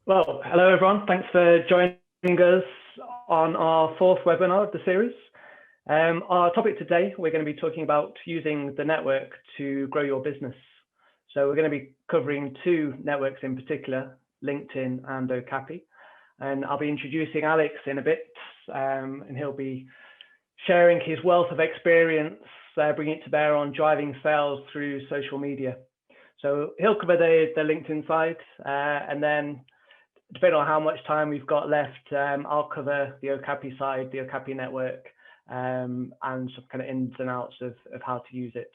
Well, hello everyone. Thanks for joining us on our fourth webinar of the series. Our topic today, we're going to be talking about using the network to grow your business. So we're going to be covering two networks in particular, LinkedIn and Okappy. And I'll be introducing Alex in a bit, and he'll be sharing his wealth of experience, bringing it to bear on driving sales through social media. So he'll cover the LinkedIn side, and then depending on how much time we've got left, I'll cover the Okappy side, the Okappy network, and some kind of ins and outs of how to use it.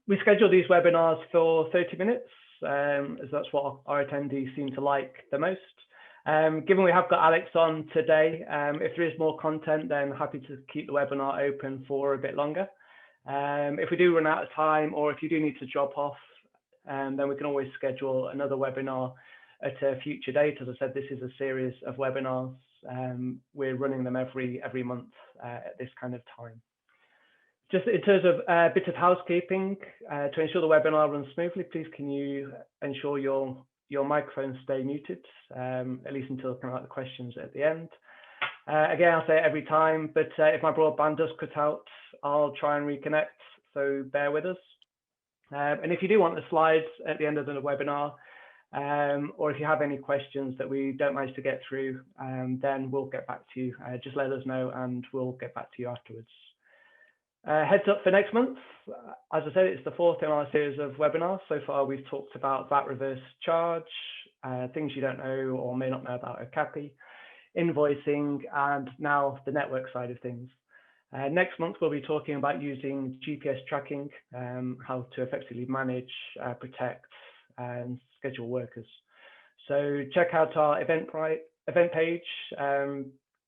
We schedule these webinars for 30 minutes, as that's what our attendees seem to like the most. Given we have got Alex on today, if there is more content, then happy to keep the webinar open for a bit longer. If we do run out of time, or if you do need to drop off, then we can always schedule another webinar at a future date. As I said, this is a series of webinars. We're running them every month at this kind of time. Just in terms of a bit of housekeeping, to ensure the webinar runs smoothly, please can you ensure your microphones stay muted, at least until kind of like the questions at the end. Again, I'll say it every time, but if my broadband does cut out, I'll try and reconnect, so bear with us. And if you do want the slides at the end of the webinar, or if you have any questions that we don't manage to get through, then we'll get back to you. Just let us know and we'll get back to you afterwards. Heads up for next month. As I said, it's the fourth in our series of webinars. So far, we've talked about VAT reverse charge, things you don't know or may not know about Okappy, invoicing, and now the network side of things. Next month, we'll be talking about using GPS tracking, how to effectively manage, protect, and schedule workers. So check out our event page.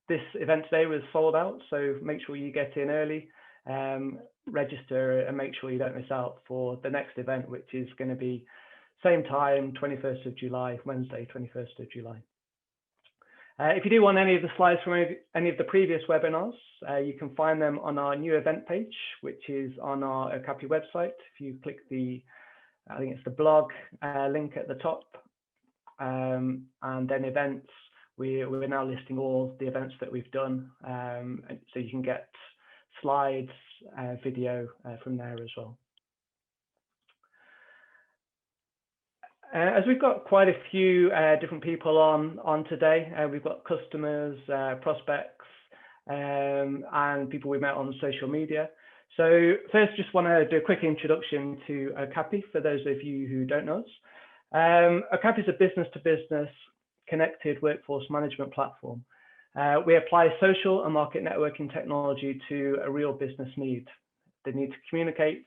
This event today was sold out, so make sure you get in early, register, and make sure you don't miss out for the next event, which is going to be same time, 21st of July, Wednesday, 21st of July. If you do want any of the slides from any of the previous webinars, you can find them on our new event page, which is on our Okappy website. If you click I think it's the blog link at the top, and then events, we're now listing all the events that we've done, so you can get slides, video from there as well. As we've got quite a few different people on today, we've got customers, prospects, and people we met on social media. So first, just want to do a quick introduction to Okappy for those of you who don't know us. Okappy is a business-to-business connected workforce management platform. We apply social and market networking technology to a real business need. The need to communicate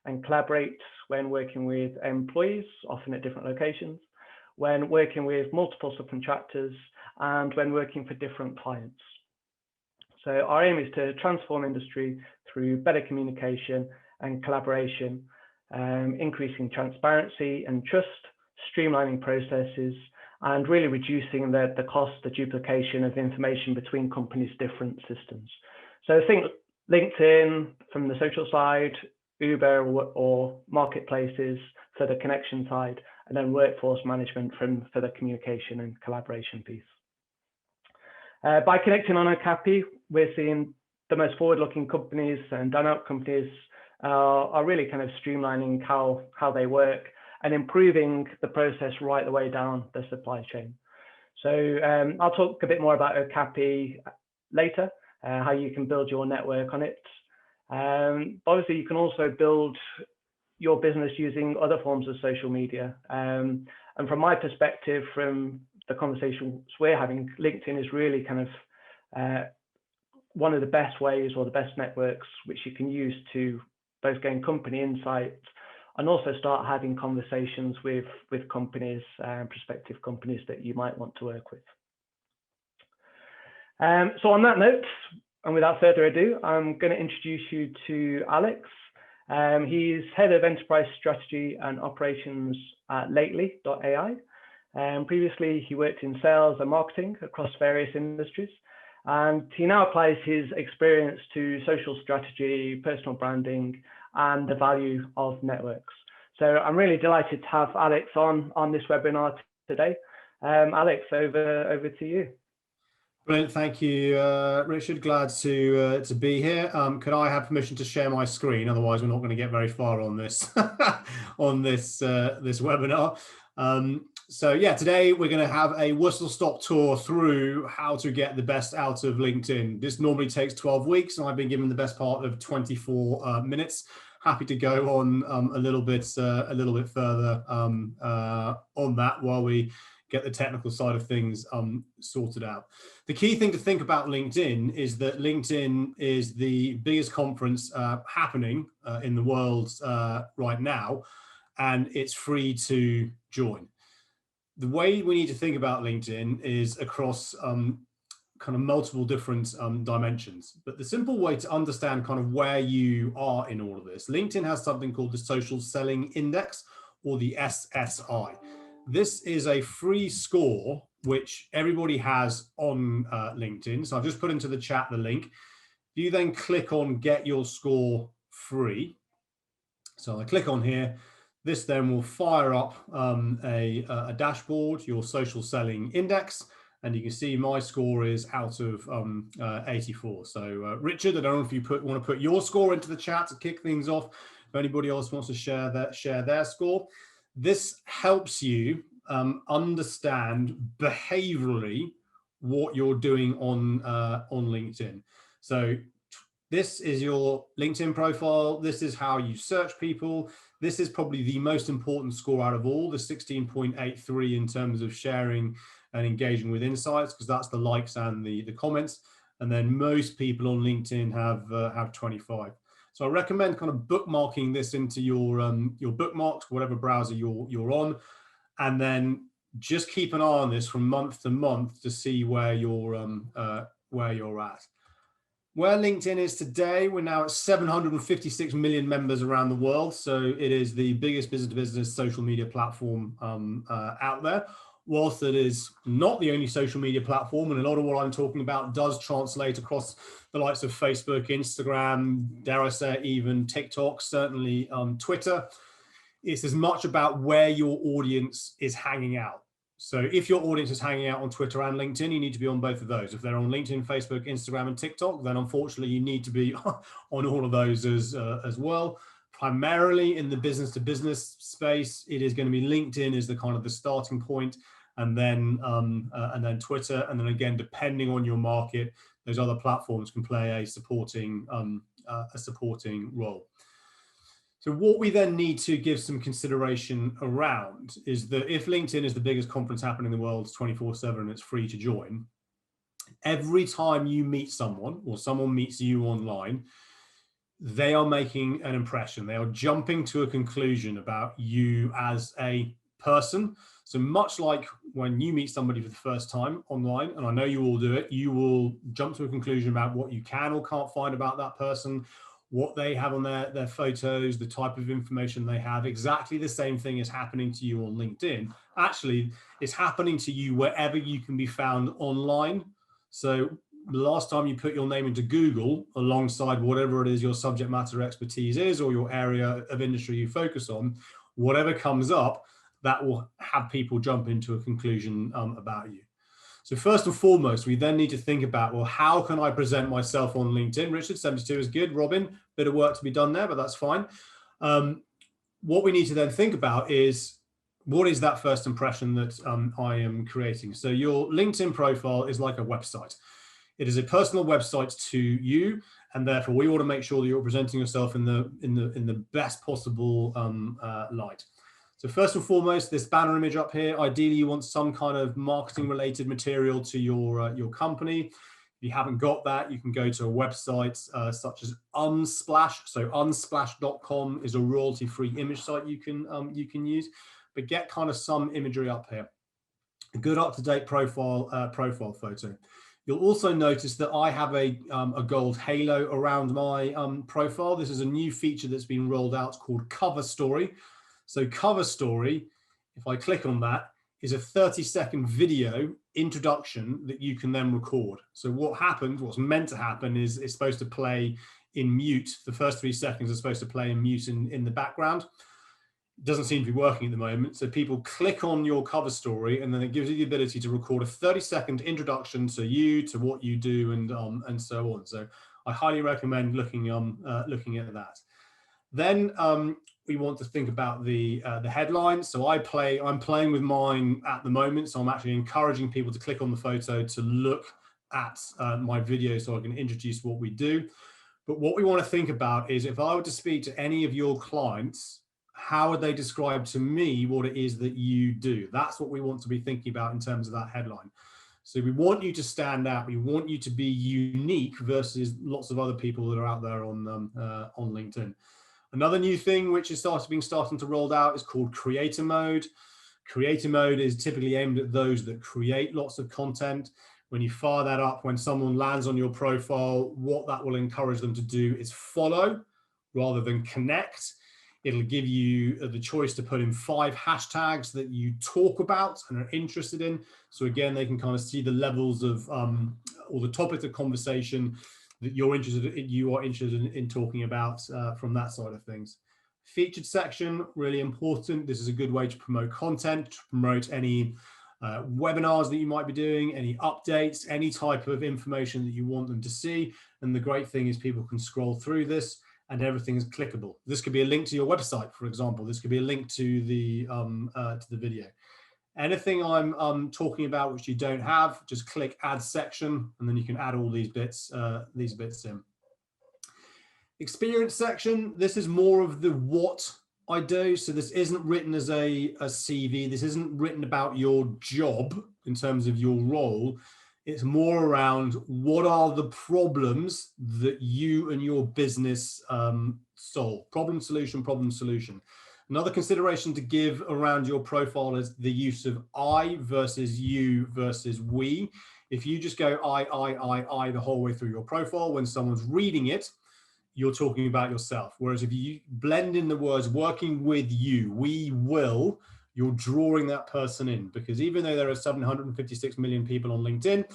and collaborate when working with employees, often at different locations, when working with multiple subcontractors, and when working for different clients. So our aim is to transform industry through better communication and collaboration, increasing transparency and trust, streamlining processes, and really reducing the cost, the duplication of information between companies' different systems. So think LinkedIn from the social side, Uber or marketplaces for the connection side, and then workforce management for the communication and collaboration piece. By connecting on Okappy, we're seeing the most forward-looking companies and dynamic companies are really kind of streamlining how they work and improving the process right the way down the supply chain. So I'll talk a bit more about Okappy later, how you can build your network on it. Obviously, you can also build your business using other forms of social media. And from my perspective, from the conversations we're having, LinkedIn is really kind of one of the best ways or the best networks which you can use to both gain company insights and also start having conversations with companies, prospective companies that you might want to work with. So on that note, and without further ado, I'm going to introduce you to Alex. He's head of enterprise strategy and operations at Lately.ai. Previously, he worked in sales and marketing across various industries, and he now applies his experience to social strategy, personal branding, and the value of networks. So I'm really delighted to have Alex on this webinar today. Alex, over to you. Brilliant, thank you, Richard. Glad to be here. Could I have permission to share my screen? Otherwise, we're not going to get very far on this on this webinar. So yeah, today we're going to have a whistle-stop tour through how to get the best out of LinkedIn. This normally takes 12 weeks, and I've been given the best part of 24 minutes. Happy to go on a little bit further on that while we get the technical side of things sorted out. The key thing to think about LinkedIn is that LinkedIn is the biggest conference happening in the world right now, and it's free to join. The way we need to think about LinkedIn is across kind of multiple different dimensions. But the simple way to understand kind of where you are in all of this, LinkedIn has something called the Social Selling Index, or the SSI. This is a free score which everybody has on LinkedIn. So I've just put into the chat the link. You then click on Get Your Score Free. So I click on here. This then will fire up a dashboard, your social selling index, and you can see my score is out of 84. So Richard, I don't know if you want to put your score into the chat to kick things off. If anybody else wants to share their score. This helps you understand behaviorally what you're doing on LinkedIn. So this is your LinkedIn profile. This is how you search people. This is probably the most important score out of all, the 16.83 in terms of sharing and engaging with insights, because that's the likes and the comments. And then most people on LinkedIn have 25. So I recommend kind of bookmarking this into your bookmarks, whatever browser you're on, and then just keep an eye on this from month to month to see where you're at. Where LinkedIn is today, we're now at 756 million members around the world. So it is the biggest business-to-business social media platform out there. Whilst it is not the only social media platform, and a lot of what I'm talking about does translate across the likes of Facebook, Instagram, dare I say even TikTok, certainly Twitter, it's as much about where your audience is hanging out. So if your audience is hanging out on Twitter and LinkedIn, you need to be on both of those. If they're on LinkedIn, Facebook, Instagram, and TikTok, then unfortunately you need to be on all of those as well. Primarily in the business-to-business space, it is going to be LinkedIn is the kind of the starting point, and then Twitter, and then again, depending on your market, those other platforms can play a supporting role. So what we then need to give some consideration around is that if LinkedIn is the biggest conference happening in the world, 24/7, and it's free to join, every time you meet someone or someone meets you online, they are making an impression. They are jumping to a conclusion about you as a person. So much like when you meet somebody for the first time online, and I know you all do it, you will jump to a conclusion about what you can or can't find about that person, what they have on their photos, the type of information they have. Exactly the same thing is happening to you on LinkedIn. Actually, it's happening to you wherever you can be found online. So the last time you put your name into Google alongside whatever it is your subject matter expertise is, or your area of industry you focus on, whatever comes up, that will have people jump into a conclusion about you. So first and foremost, we then need to think about, well, how can I present myself on LinkedIn? Richard, 72 is good. Robin, bit of work to be done there, but that's fine. What we need to then think about is, what is that first impression that I am creating? So your LinkedIn profile is like a website. It is a personal website to you, and therefore we want to make sure that you're presenting yourself in the best possible light. So first and foremost, this banner image up here, ideally you want some kind of marketing related material to your company. If you haven't got that, you can go to a website such as Unsplash. So unsplash.com is a royalty-free image site you can use, but get kind of some imagery up here. A good up-to-date profile photo. You'll also notice that I have a gold halo around my profile. This is a new feature that's been rolled out called Cover Story. So Cover Story, if I click on that, is a 30-second video introduction that you can then record. So what's meant to happen is it's supposed to play in mute. The first 3 seconds are supposed to play in mute in the background. doesn't seem to be working at the moment. So people click on your cover story, and then it gives you the ability to record a 30-second introduction to you, to what you do, and so on. So I highly recommend looking at that. Then we want to think about the headlines. So I'm playing with mine at the moment. So I'm actually encouraging people to click on the photo to look at my video so I can introduce what we do. But what we want to think about is, if I were to speak to any of your clients, how would they describe to me what it is that you do? That's what we want to be thinking about in terms of that headline. So we want you to stand out. We want you to be unique versus lots of other people that are out there on LinkedIn. Another new thing which is starting to roll out is called Creator Mode. Creator Mode is typically aimed at those that create lots of content. When you fire that up, when someone lands on your profile, what that will encourage them to do is follow rather than connect. It'll give you the choice to put in 5 hashtags that you talk about and are interested in. So again, they can kind of see the levels of or the topics of conversation that you are interested in talking about from that side of things. Featured section, really important. This is a good way to promote content, to promote any webinars that you might be doing, any updates, any type of information that you want them to see. And the great thing is people can scroll through this and everything is clickable. This could be a link to your website, for example. This could be a link to the video. Anything I'm talking about which you don't have, just click add section, and then you can add all these bits in. Experience section, this is more of the what I do. So this isn't written as a CV. This isn't written about your job in terms of your role. It's more around what are the problems that you and your business solve. Problem, solution. Another consideration to give around your profile is the use of I versus you versus we. If you just go I the whole way through your profile, when someone's reading it, you're talking about yourself. Whereas if you blend in the words working with you, we will, you're drawing that person in. Because even though there are 756 million people on LinkedIn,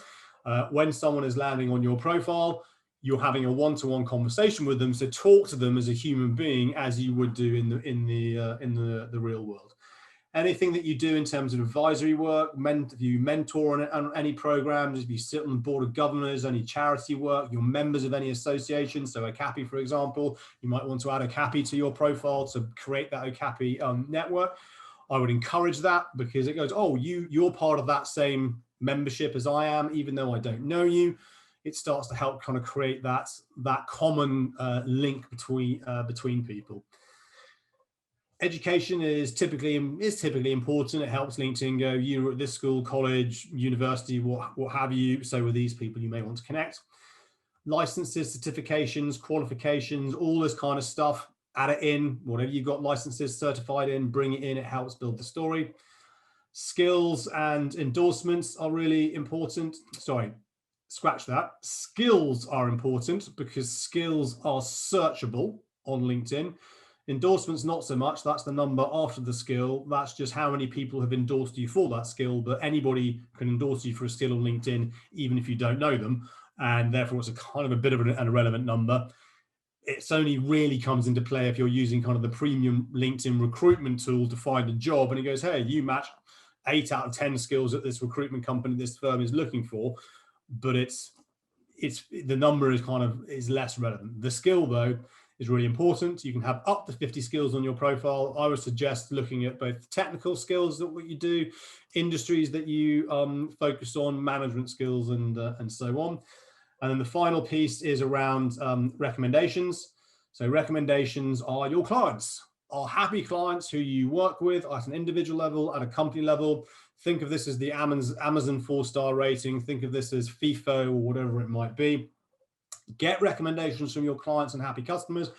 when someone is landing on your profile, you're having a one-to-one conversation with them. So talk to them as a human being, as you would do in the real world. Anything that you do in terms of advisory work, if you mentor on any programs, if you sit on the board of governors, any charity work, you're members of any association, so Okappy, for example, you might want to add Okappy to your profile to create that Okappy network. I would encourage that, because it goes, oh, you're part of that same membership as I am, even though I don't know you. It starts to help kind of create that common link between people. Education is typically important. It helps LinkedIn go, you were at this school, college, university, what have you. So with these people, you may want to connect. Licenses, certifications, qualifications, all this kind of stuff. Add it in, whatever you've got licenses certified in, bring it in. It helps build the story. Skills and endorsements are really important. Sorry, scratch that. Skills are important because skills are searchable on LinkedIn. Endorsements, not so much. That's the number after the skill. That's just how many people have endorsed you for that skill. But anybody can endorse you for a skill on LinkedIn, even if you don't know them. And therefore, it's a kind of a bit of an irrelevant number. It's only really comes into play if you're using kind of the premium LinkedIn recruitment tool to find a job. And it goes, hey, you match 8 out of 10 skills that this recruitment company, this firm is looking for. But the number is less relevant. The skill, though, is really important. You can have up to 50 skills on your profile. I would suggest looking at both technical skills that what you do, industries that you focus on, management skills, and so on. And then the final piece is around recommendations. So recommendations are your clients, are happy clients who you work with at an individual level, at a company level. Think of this as the Amazon 4-star rating. Think of this as FIFO or whatever it might be. Get recommendations from your clients and happy customers.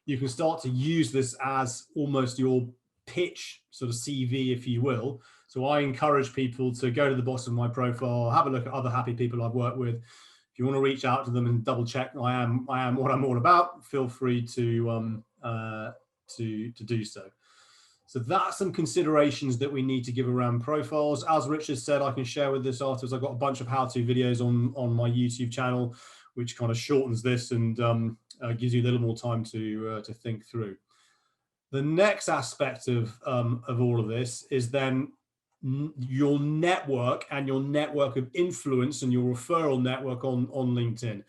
You can start to use this as almost your pitch sort of CV, if you will. So I encourage people to go to the bottom of my profile, have a look at other happy people I've worked with. If you want to reach out to them and double check I am what I'm all about, feel free to do so. So that's some considerations that we need to give around profiles. As Richard said, I can share with this afterwards. I've got a bunch of how-to videos on my YouTube channel, which kind of shortens this and gives you a little more time to think through. The next aspect of all of this is then your network and your network of influence and your referral network on LinkedIn.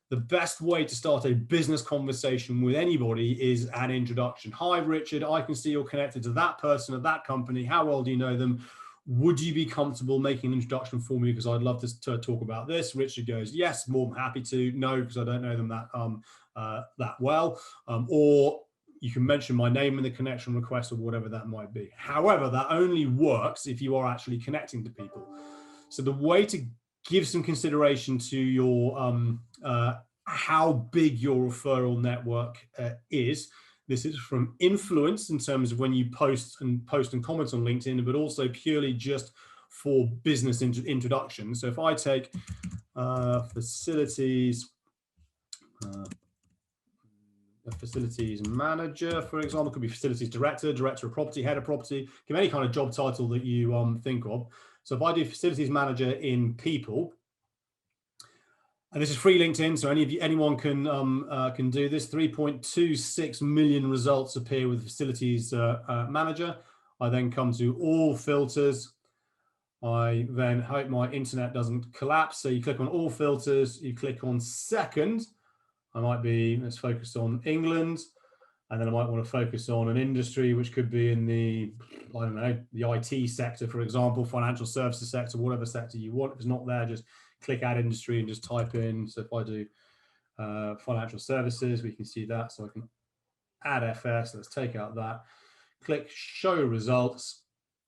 The best way to start a business conversation with anybody is an introduction. Hi, Richard, I can see you're connected to that person at that company. How well do you know them? Would you be comfortable making an introduction for me? Because I'd love to talk about this. Richard goes, yes, more than happy to. No, because I don't know them that well. Or you can mention my name in the connection request or whatever that might be. However, that only works if you are actually connecting to people. So the way to give some consideration to your how big your referral network is. This is from influence in terms of when you post and comment on LinkedIn, but also purely just for business introduction. So if I take facilities, a facilities manager, for example, could be facilities director, director of property, head of property, give any kind of job title that you think of. So if I do facilities manager in people, and this is free LinkedIn, so anyone can do this. 3.26 million results appear with facilities manager. I then come to all filters. I then hope my internet doesn't collapse. So you click on all filters, you click on second. Let's focus on England. And then I might want to focus on an industry, which could be in the, I don't know, the IT sector, for example, financial services sector, whatever sector you want. If it's not there, just click add industry and just type in. So if I do financial services, we can see that. So I can add FS. Let's take out that. Click show results.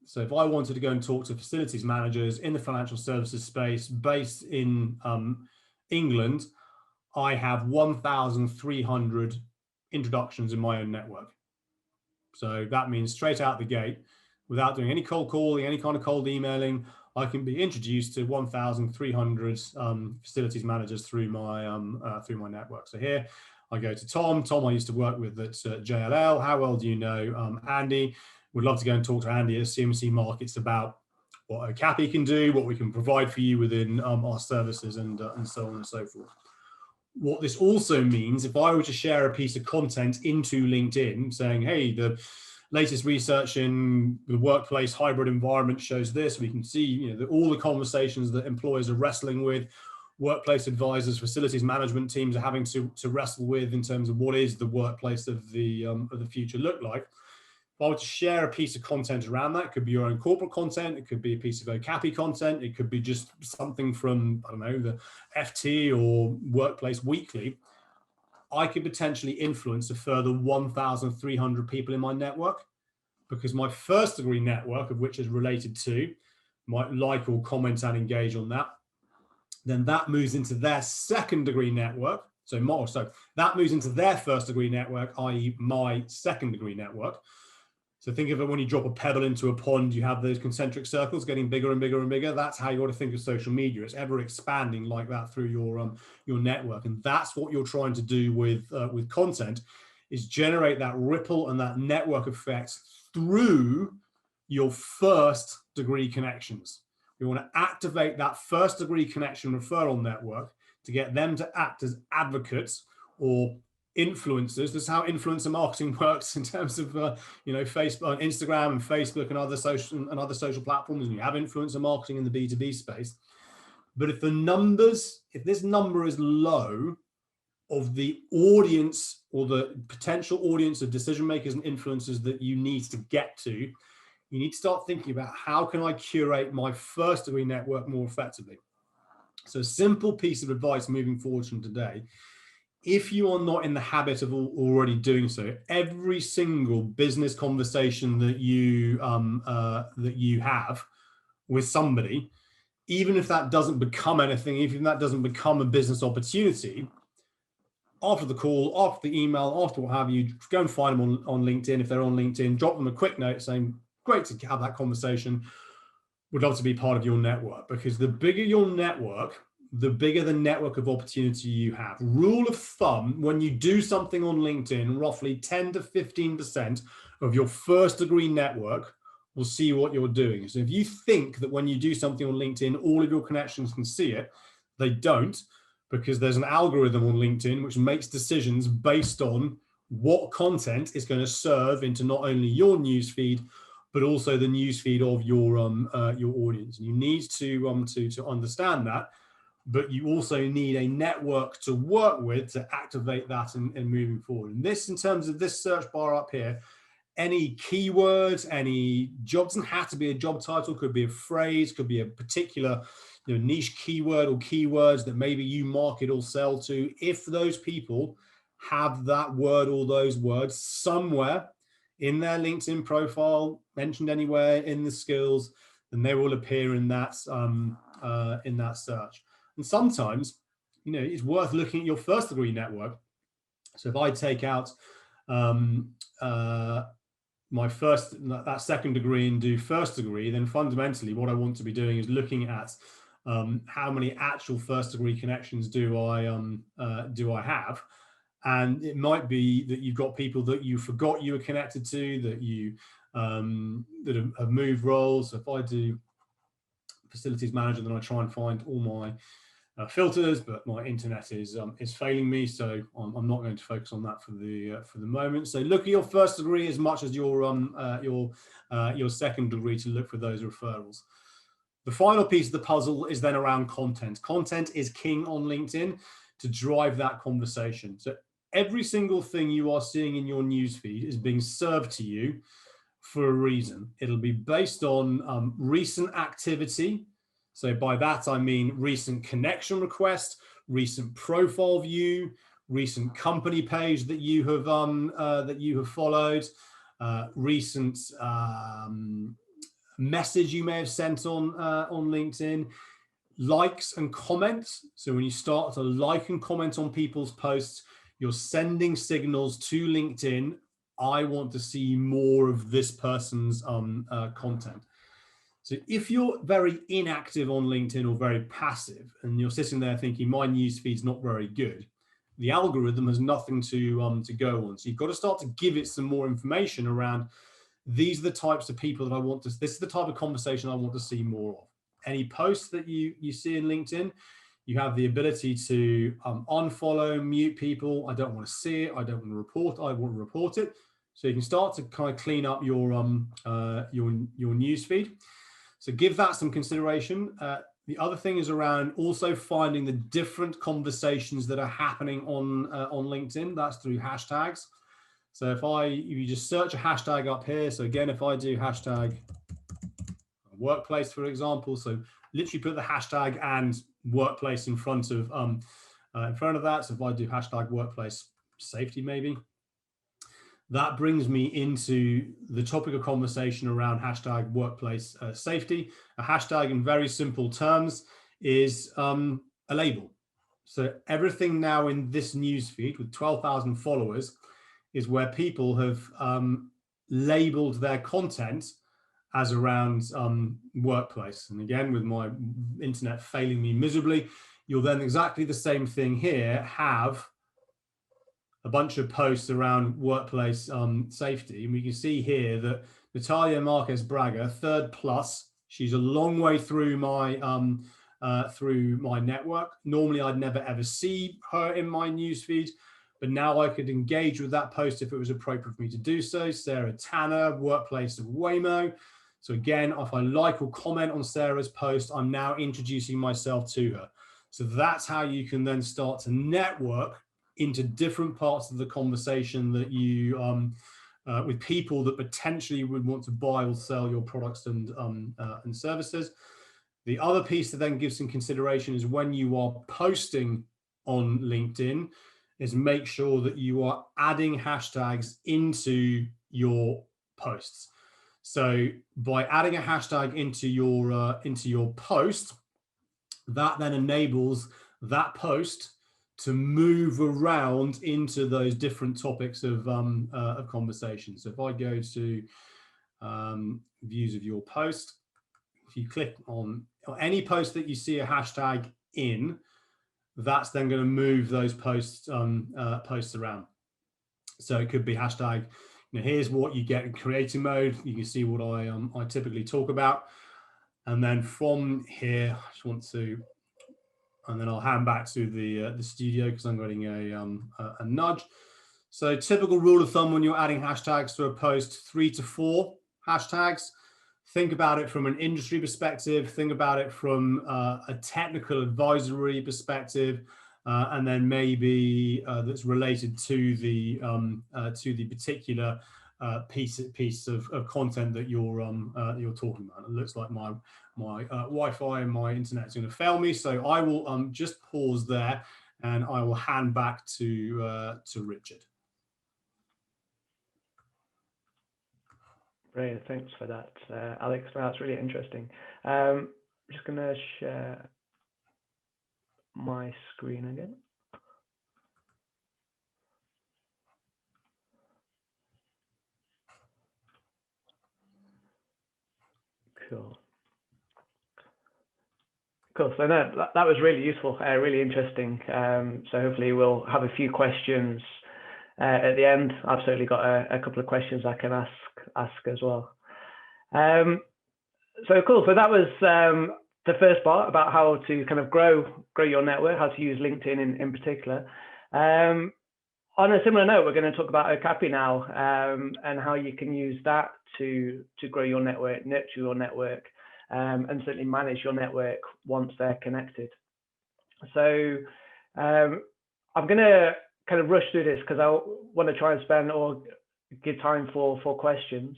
So if I wanted to go and talk to facilities managers in the financial services space based in England, I have 1,300 introductions in my own network. So that means straight out the gate, without doing any cold calling, any kind of cold emailing, I can be introduced to 1,300 facilities managers through my network. So here I go to Tom. Tom, I used to work with at JLL. How well do you know Andy? Would love to go and talk to Andy at CMC Markets about what Okappy can do, what we can provide for you within our services, and so on and so forth. What this also means, if I were to share a piece of content into LinkedIn saying, hey, the latest research in the workplace hybrid environment shows this, we can see all the conversations that employers are wrestling with, workplace advisors, facilities management teams are having to wrestle with in terms of what is the workplace of the future look like. If I were to share a piece of content around that, it could be your own corporate content, it could be a piece of Okappy content, it could be just something from, I don't know, the FT or Workplace Weekly, I could potentially influence a further 1,300 people in my network, because my first degree network, of which is related to, might like or comment and engage on that. Then that moves into their second degree network. So that moves into their first degree network, i.e. my second degree network. So think of it when you drop a pebble into a pond, you have those concentric circles getting bigger and bigger and bigger. That's how you got to think of social media. It's ever expanding like that through your network. And that's what you're trying to do with content, is generate that ripple and that network effect through your first degree connections. We want to activate that first degree connection referral network to get them to act as advocates or influencers. This is how influencer marketing works in terms of Facebook, Instagram, and Facebook and other social platforms. And you have influencer marketing in the B2B space. But if this number is low of the audience or the potential audience of decision makers and influencers that you need to get to, you need to start thinking about, how can I curate my first degree network more effectively? So a simple piece of advice moving forward from today: if you are not in the habit of already doing so, every single business conversation that you have with somebody, even if that doesn't become anything, even if that doesn't become a business opportunity, after the call, after the email, after what have you, go and find them on LinkedIn. If they're on LinkedIn, drop them a quick note saying, great to have that conversation. Would love to be part of your network. Because the bigger your network, the bigger the network of opportunity you have. Rule of thumb, when you do something on LinkedIn, roughly 10 to 15% of your first degree network will see what you're doing. So if you think that when you do something on LinkedIn, all of your connections can see it, they don't, because there's an algorithm on LinkedIn which makes decisions based on what content is going to serve into not only your newsfeed, but also the newsfeed of your audience. And you need to understand that, but you also need a network to work with to activate that and moving forward. And this, in terms of this search bar up here, any keywords, any job, doesn't have to be a job title, could be a phrase, could be a particular niche keyword or keywords that maybe you market or sell to. If those people have that word or those words somewhere in their LinkedIn profile, mentioned anywhere in the skills, then they will appear in that search. And sometimes, it's worth looking at your first degree network. So if I take out my that second degree and do first degree, then fundamentally what I want to be doing is looking at how many actual first degree connections do I have. And it might be that you've got people that you forgot you were connected to, that you that have moved roles. So if I do facilities manager, then I try and find all my filters, but my internet is failing me, so I'm not going to focus on that for the moment. So look at your first degree as much as your second degree to look for those referrals. The final piece of the puzzle is then around content. Content is king on LinkedIn to drive that conversation. So every single thing you are seeing in your newsfeed is being served to you for a reason. It'll be based on recent activity. So by that, I mean recent connection request, recent profile view, recent company page that you have followed, recent message you may have sent on LinkedIn, likes and comments. So when you start to like and comment on people's posts, you're sending signals to LinkedIn. I want to see more of this person's content. So if you're very inactive on LinkedIn or very passive, and you're sitting there thinking my newsfeed's not very good, the algorithm has nothing to go on. So you've got to start to give it some more information around, these are the types of people that I want to, this is the type of conversation I want to see more of. Any posts that you see in LinkedIn, you have the ability to unfollow, mute people. I don't want to see it. I don't want to report. I want to report it. So you can start to kind of clean up your newsfeed. So give that some consideration. The other thing is around also finding the different conversations that are happening on LinkedIn. That's through hashtags. So if you just search a hashtag up here. So again, if I do hashtag workplace, for example, so literally put the hashtag and workplace in front of that. So if I do hashtag workplace safety, maybe, that brings me into the topic of conversation around hashtag workplace safety. A hashtag, in very simple terms, is a label. So everything now in this newsfeed with 12,000 followers is where people have labeled their content as around workplace. And again, with my internet failing me miserably, you'll then exactly the same thing here, have a bunch of posts around workplace safety. And we can see here that Natalia Marquez Braga, third plus, she's a long way through my network. Normally, I'd never ever see her in my newsfeed, but now I could engage with that post if it was appropriate for me to do so. Sarah Tanner, workplace of Waymo. So again, if I like or comment on Sarah's post, I'm now introducing myself to her. So that's how you can then start to network into different parts of the conversation that you with people that potentially would want to buy or sell your products and services. The other piece to then give some consideration is when you are posting on LinkedIn, is make sure that you are adding hashtags into your posts. So by adding a hashtag into your post, that then enables that post to move around into those different topics of conversation. So if I go to views of your post, if you click on any post that you see a hashtag in, that's then going to move those posts around. So it could be hashtag, here's what you get in creating mode. You can see what I typically talk about. And then from here, I just want to, and then I'll hand back to the studio because I'm getting a nudge. So typical rule of thumb when you're adding hashtags to a post, 3 to 4 hashtags. Think about it from an industry perspective, think about it from a technical advisory perspective, and then maybe that's related to the particular piece of content that you're talking about. It looks like my Wi-Fi and my internet's going to fail me, so I will just pause there, and I will hand back to Richard. Brilliant, thanks for that, Alex. That's really interesting. I'm just going to share my screen again. Cool. Cool. So no, that was really useful, really interesting. So hopefully we'll have a few questions at the end. I've certainly got a couple of questions I can ask as well. So cool. So that was the first part about how to kind of grow your network, how to use LinkedIn in particular. On a similar note, we're going to talk about Okappy now, and how you can use that to grow your network, nurture your network, and certainly manage your network once they're connected. So I'm going to kind of rush through this because I want to try and spend or give time for questions.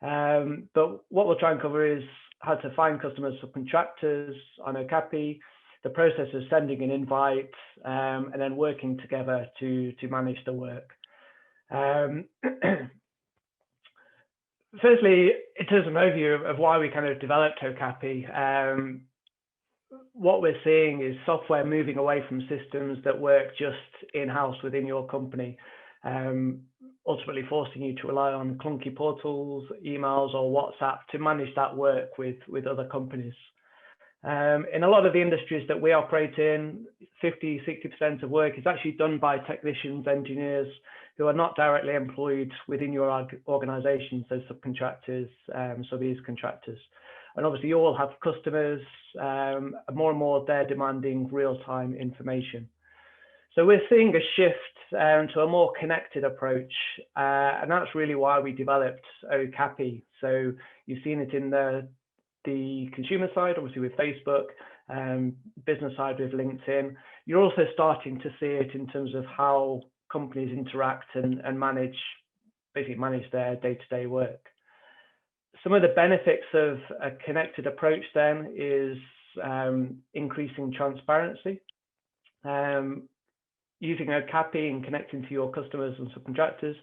But what we'll try and cover is how to find customers, subcontractors on Okappy, the process of sending an invite, and then working together to manage the work. Firstly, in terms of an overview of why we kind of developed Okappy, what we're seeing is software moving away from systems that work just in-house within your company, ultimately forcing you to rely on clunky portals, emails, or WhatsApp to manage that work with other companies. In a lot of the industries that we operate in, 50–60% of work is actually done by technicians, engineers who are not directly employed within your organization, so subcontractors, subbies, contractors. And obviously you all have customers, more and more they're demanding real-time information. So we're seeing a shift to a more connected approach, and that's really why we developed Okappy. So you've seen it in the consumer side, obviously with Facebook, business side with LinkedIn. You're also starting to see it in terms of how companies interact and basically manage their day-to-day work. Some of the benefits of a connected approach then is increasing transparency. Using Okappy and connecting to your customers and subcontractors,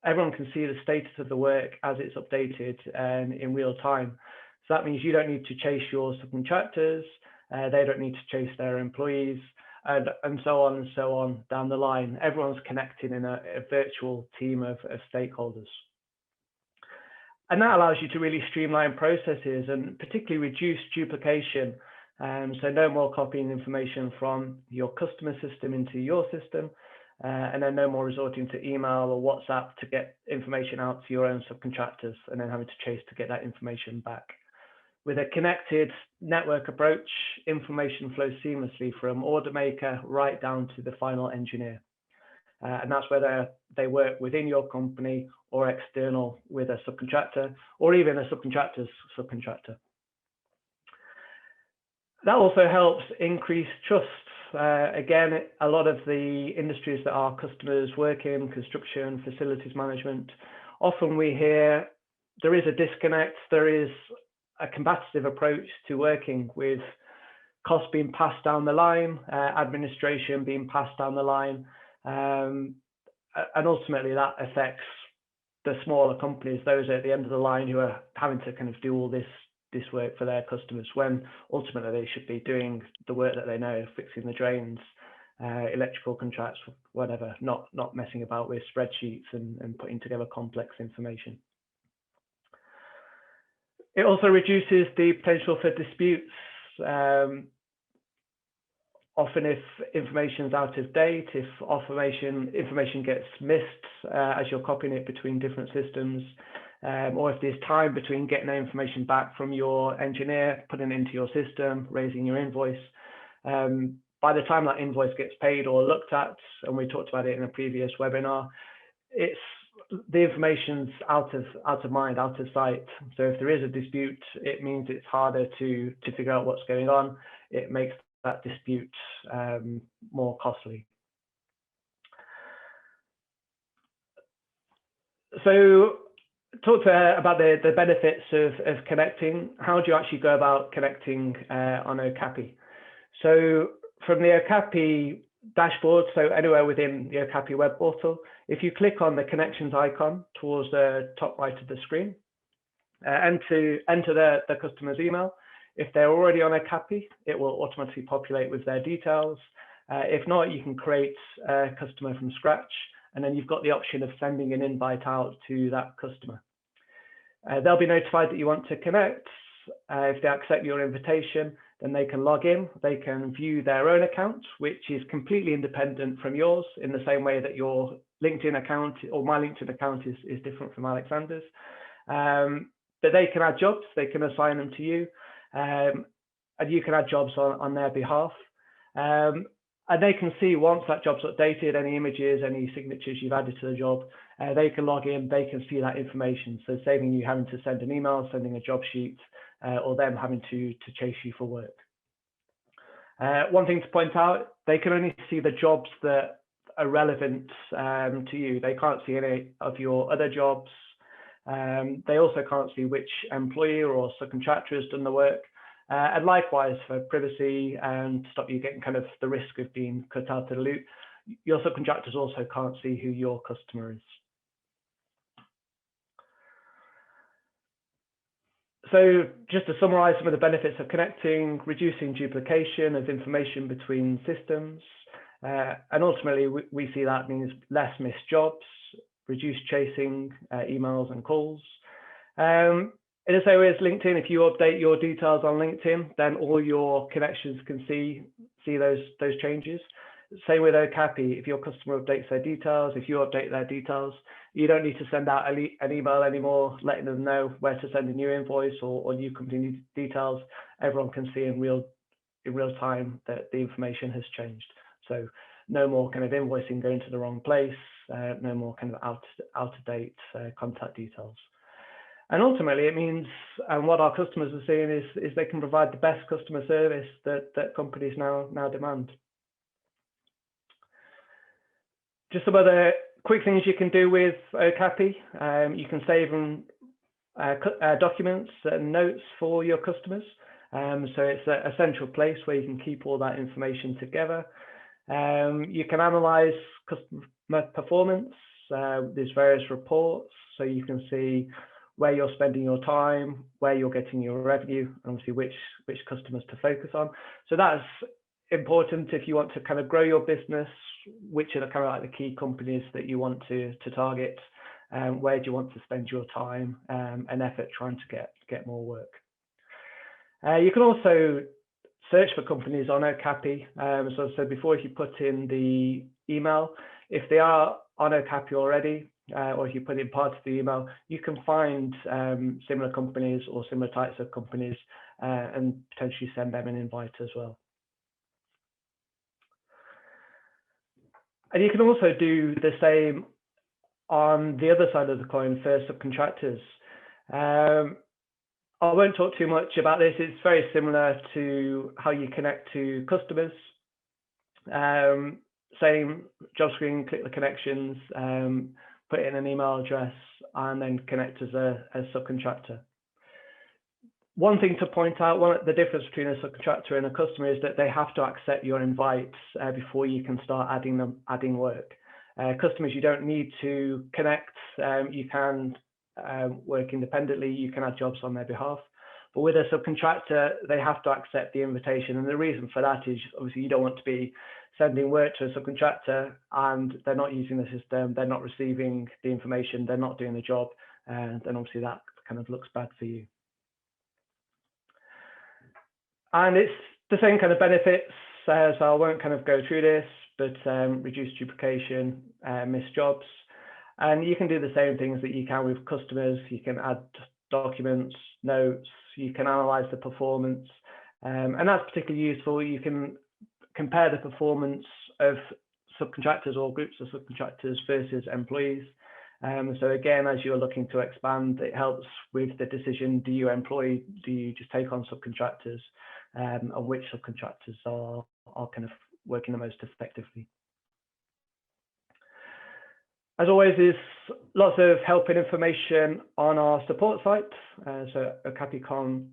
everyone can see the status of the work as it's updated and in real time. So that means you don't need to chase your subcontractors, they don't need to chase their employees, and so on down the line. Everyone's connected in a virtual team of stakeholders. And that allows you to really streamline processes and particularly reduce duplication. So no more copying information from your customer system into your system, and then no more resorting to email or WhatsApp to get information out to your own subcontractors and then having to chase to get that information back. With a connected network approach, information flows seamlessly from order maker right down to the final engineer. And that's whether they work within your company or external with a subcontractor or even a subcontractor's subcontractor. That also helps increase trust. Again, a lot of the industries that our customers work in, construction, facilities management, often we hear there is a disconnect, there is a competitive approach to working with costs being passed down the line, administration being passed down the line, and ultimately that affects the smaller companies, those at the end of the line who are having to kind of do all this work for their customers, when ultimately they should be doing the work that they know, fixing the drains, electrical contracts, whatever, not messing about with spreadsheets and putting together complex information. It also reduces the potential for disputes. Often if information is out of date, if information gets missed as you're copying it between different systems, or if there's time between getting that information back from your engineer, putting it into your system, raising your invoice, by by the time that invoice gets paid or looked at, and we talked about it in a previous webinar, the information's out of mind, out of sight. So if there is a dispute, it means it's harder to figure out what's going on. It makes that dispute more costly. So talk about the benefits of connecting. How do you actually go about connecting on Okappy? So from the Okappy dashboard, so anywhere within the Okappy web portal, if you click on the connections icon towards the top right of the screen, and to enter the customer's email, if they're already on Okappy, it will automatically populate with their details. If not, you can create a customer from scratch, and then you've got the option of sending an invite out to that customer. They'll be notified that you want to connect. If they accept your invitation, then they can log in. They can view their own account, which is completely independent from yours, in the same way that your LinkedIn account or my LinkedIn account is different from Alexander's. But they can add jobs, they can assign them to you, and you can add jobs on their behalf. And they can see, once that job's updated, any images, any signatures you've added to the job, they can log in, they can see that information. So saving you having to send an email, sending a job sheet, or them having to chase you for work. One thing to point out, they can only see the jobs that are relevant to you. They can't see any of your other jobs. They also can't see which employer or subcontractor has done the work. And likewise, for privacy and to stop you getting kind of the risk of being cut out of the loop, your subcontractors also can't see who your customer is. So just to summarize some of the benefits of connecting: reducing duplication of information between systems. And ultimately, we see that means less missed jobs, reduced chasing emails and calls. In the same way as LinkedIn, if you update your details on LinkedIn, then all your connections can see those changes. Same with Okappy. If your customer updates their details, if you update their details, you don't need to send out an email anymore letting them know where to send a new invoice or new company details. Everyone can see in real time that the information has changed. So no more kind of invoicing going to the wrong place, no more kind of out of date contact details. And ultimately, it means, and what our customers are seeing is they can provide the best customer service that companies now demand. Just some other quick things you can do with Okappy. You can save documents and notes for your customers. So it's a central place where you can keep all that information together. You can analyze customer performance. There's various reports, so you can see where you're spending your time, where you're getting your revenue, and obviously which customers to focus on. So that's important if you want to kind of grow your business. Which are the kind of like the key companies that you want to target? Where do you want to spend your time and effort trying to get more work? You can also search for companies on Okappy. So as I said before, if you put in the email, if they are on Okappy already, or if you put in part of the email, you can find similar companies or similar types of companies and potentially send them an invite as well. And you can also do the same on the other side of the coin for subcontractors. I won't talk too much about this. It's very similar to how you connect to customers. Same job screen, click the connections, put in an email address, and then connect as a subcontractor. One thing to point out, the difference between a subcontractor and a customer is that they have to accept your invites before you can start adding work. Customers, you don't need to connect. You can work independently. You can add jobs on their behalf. But with a subcontractor, they have to accept the invitation. And the reason for that is obviously you don't want to be sending work to a subcontractor and they're not using the system, they're not receiving the information, they're not doing the job. And then obviously that kind of looks bad for you. And it's the same kind of benefits, so I won't kind of go through this, but reduce duplication, missed jobs. And you can do the same things that you can with customers. You can add documents, notes, you can analyze the performance, and that's particularly useful. You can compare the performance of subcontractors or groups of subcontractors versus employees. So again, as you're looking to expand, it helps with the decision: do you just take on subcontractors, and which subcontractors are kind of working the most effectively. As always, there's lots of help and information on our support site, so Okappy.com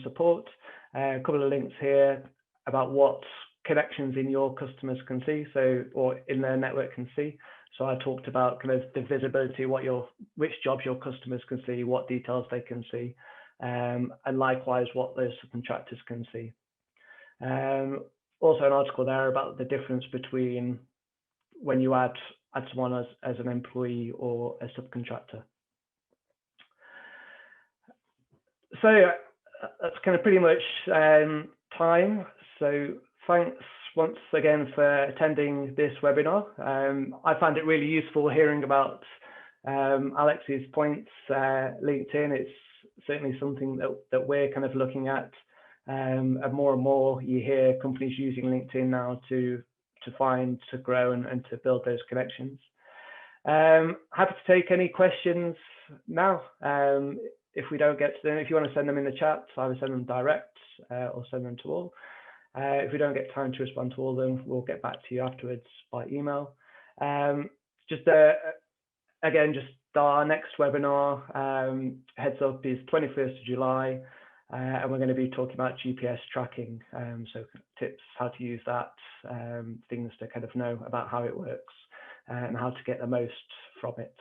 support. A couple of links here about what connections in your customers can see, or in their network can see. So I talked about kind of the visibility, which jobs your customers can see, what details they can see, and likewise what those subcontractors can see. Also an article there about the difference between when you add someone as an employee or a subcontractor. So that's kind of pretty much time. So thanks once again for attending this webinar. I found it really useful hearing about Alex's points. LinkedIn, it's certainly something that we're kind of looking at, and more you hear companies using LinkedIn now to grow and to build those connections. Happy to take any questions now. If we don't get to them, if you want to send them in the chat, either send them direct or send them to all. If we don't get time to respond to all of them, we'll get back to you afterwards by email. Again, just our next webinar, heads up, is 21st of July. And we're going to be talking about GPS tracking, so tips how to use that, things to kind of know about how it works and how to get the most from it.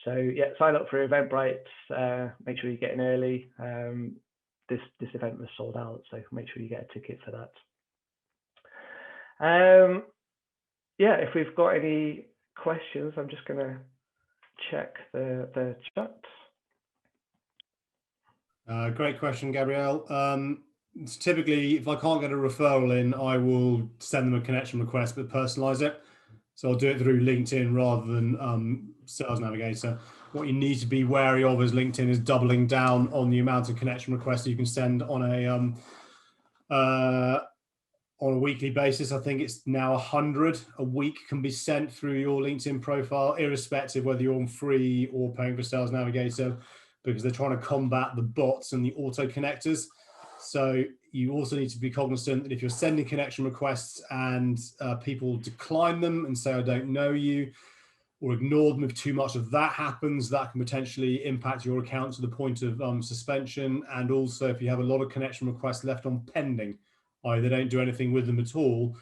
So yeah, sign up for Eventbrite, make sure you get in early. This event was sold out, so make sure you get a ticket for that. Yeah, if we've got any questions, I'm just going to check the chat. Great question, Gabrielle. Typically, if I can't get a referral in, I will send them a connection request, but personalize it. So I'll do it through LinkedIn rather than Sales Navigator. What you need to be wary of is LinkedIn is doubling down on the amount of connection requests you can send on a weekly basis. I think it's now 100 a week can be sent through your LinkedIn profile, irrespective whether you're on free or paying for Sales Navigator, because they're trying to combat the bots and the auto connectors. So you also need to be cognizant that if you're sending connection requests and people decline them and say, I don't know you, or ignore them, if too much of that happens, that can potentially impact your account to the point of suspension. And also if you have a lot of connection requests left on pending, either they don't do anything with them at all,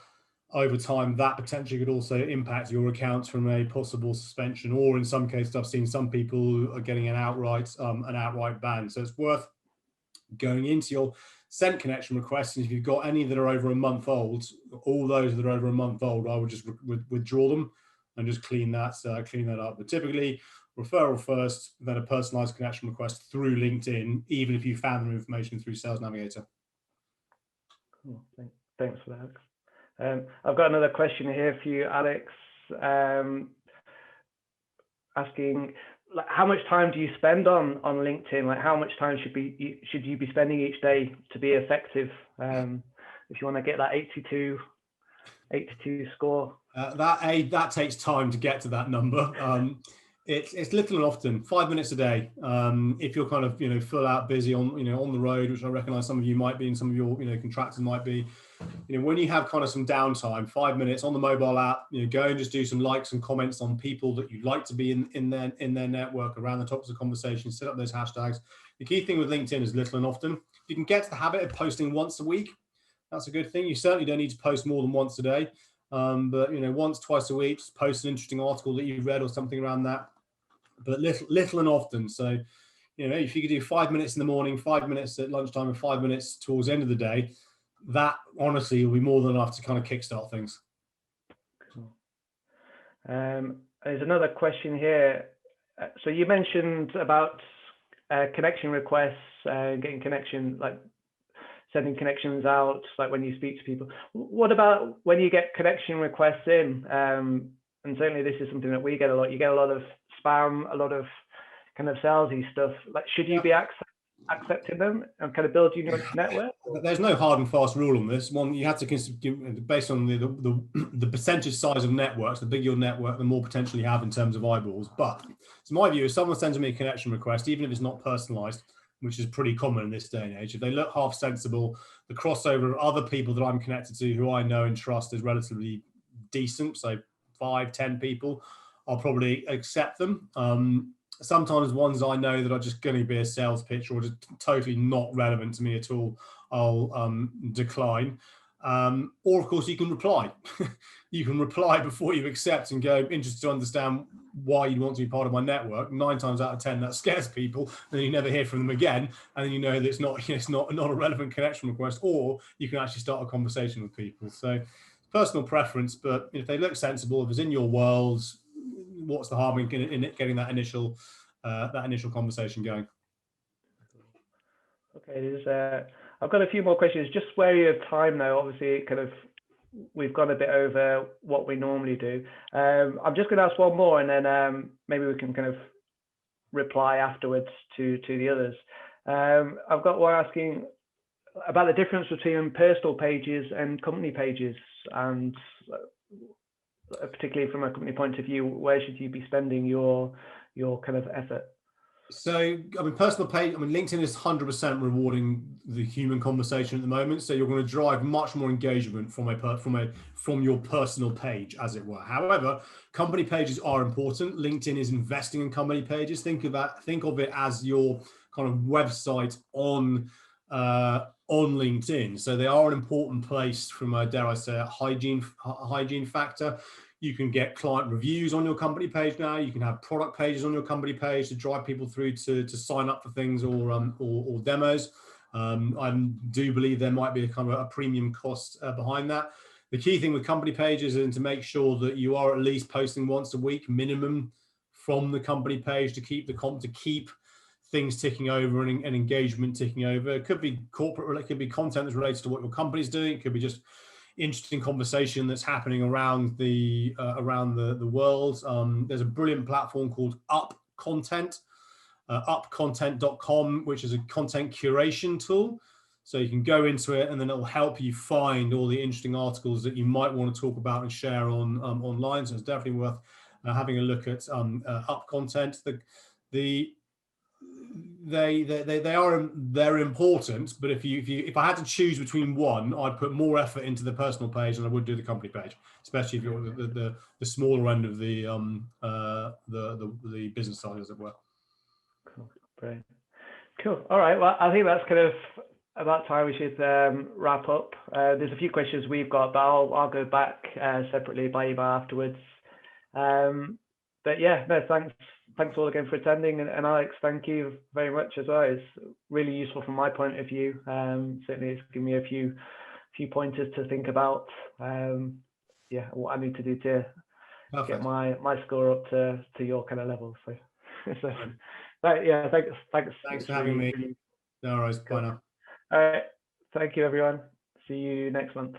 over time, that potentially could also impact your accounts from a possible suspension, or in some cases, I've seen some people who are getting an outright ban. So it's worth going into your sent connection requests, and if you've got any that are over a month old, all those that are over a month old, I would just withdraw them and just clean that up. But typically, referral first, then a personalized connection request through LinkedIn, even if you found the information through Sales Navigator. Cool. Thanks for that. I've got another question here for you, Alex, asking, like, how much time do you spend on LinkedIn? Like, how much time should you be spending each day to be effective? If you want to get that 82 score. That takes time to get to that number. It's little and often, 5 minutes a day. If you're kind of full out busy on on the road, which I recognise some of you might be, and some of your contractors might be. When you have kind of some downtime, 5 minutes on the mobile app, go and just do some likes and comments on people that you'd like to be in their network around the topics of conversation. Set up those hashtags. The key thing with LinkedIn is little and often. If you can get to the habit of posting once a week, that's a good thing. You certainly don't need to post more than once a day, but once, twice a week, just post an interesting article that you've read or something around that. But little and often. So, if you could do 5 minutes in the morning, 5 minutes at lunchtime, and 5 minutes towards the end of the day, that honestly will be more than enough to kind of kickstart things. Cool. There's another question here. So you mentioned about connection requests, getting connection, like sending connections out, like when you speak to people. What about when you get connection requests in? And certainly this is something that we get a lot. You get a lot of spam, a lot of kind of salesy stuff. Like, should you be accepting them and kind of building your network? There's no hard and fast rule on this. One, you have to consider, based on the percentage size of networks, the bigger your network, the more potential you have in terms of eyeballs. But it's my view, if someone sends me a connection request, even if it's not personalized, which is pretty common in this day and age, if they look half sensible, the crossover of other people that I'm connected to who I know and trust is relatively decent, so 5-10 people, I'll probably accept them. Sometimes ones I know that are just going to be a sales pitch or just totally not relevant to me at all, I'll decline. Or of course you can reply. You can reply before you accept and go, interested to understand why you want to be part of my network. 9 times out of 10 that scares people, and then you never hear from them again, and then you know that it's not a relevant connection request, or you can actually start a conversation with people. So personal preference, but if they look sensible, if it's in your world, what's the harm in getting that initial conversation going? Okay, I've got a few more questions. Just wary of time now. Obviously, we've gone a bit over what we normally do. I'm just going to ask one more, and then maybe we can kind of reply afterwards to the others. I've got one asking about the difference between personal pages and company pages, and particularly from a company point of view, where should you be spending your kind of effort? So, I mean, personal page, LinkedIn is 100% rewarding the human conversation at the moment. So you're going to drive much more engagement from your personal page, as it were. However, company pages are important. LinkedIn is investing in company pages. Think of it as your kind of website on LinkedIn. So they are an important place from a, dare I say, a hygiene factor. You can get client reviews on your company page now. You can have product pages on your company page to drive people through to sign up for things or demos. I do believe there might be a kind of a premium cost behind that. The key thing with company pages is to make sure that you are at least posting once a week minimum from the company page to keep things ticking over and engagement ticking over. It could be corporate, it could be content that's related to what your company's doing. It could be just interesting conversation that's happening around the world. There's a brilliant platform called upcontent.com, which is a content curation tool. So you can go into it, and then it'll help you find all the interesting articles that you might want to talk about and share online. So it's definitely worth having a look at UpContent. They're important, but if I had to choose between one, I'd put more effort into the personal page than I would do the company page, especially if you're the smaller end of the business side, as it were. Cool, great, cool. All right, well, I think that's kind of about time we should wrap up. There's a few questions we've got, but I'll go back separately by email afterwards. But yeah, no, thanks all again for attending, and Alex, thank you very much as well. It's really useful from my point of view. Certainly, it's given me a few pointers to think about. Yeah, what I need to do to get my score up to your kind of level. So, but yeah, thanks for having me. No worries. Bye now. All right, thank you everyone. See you next month.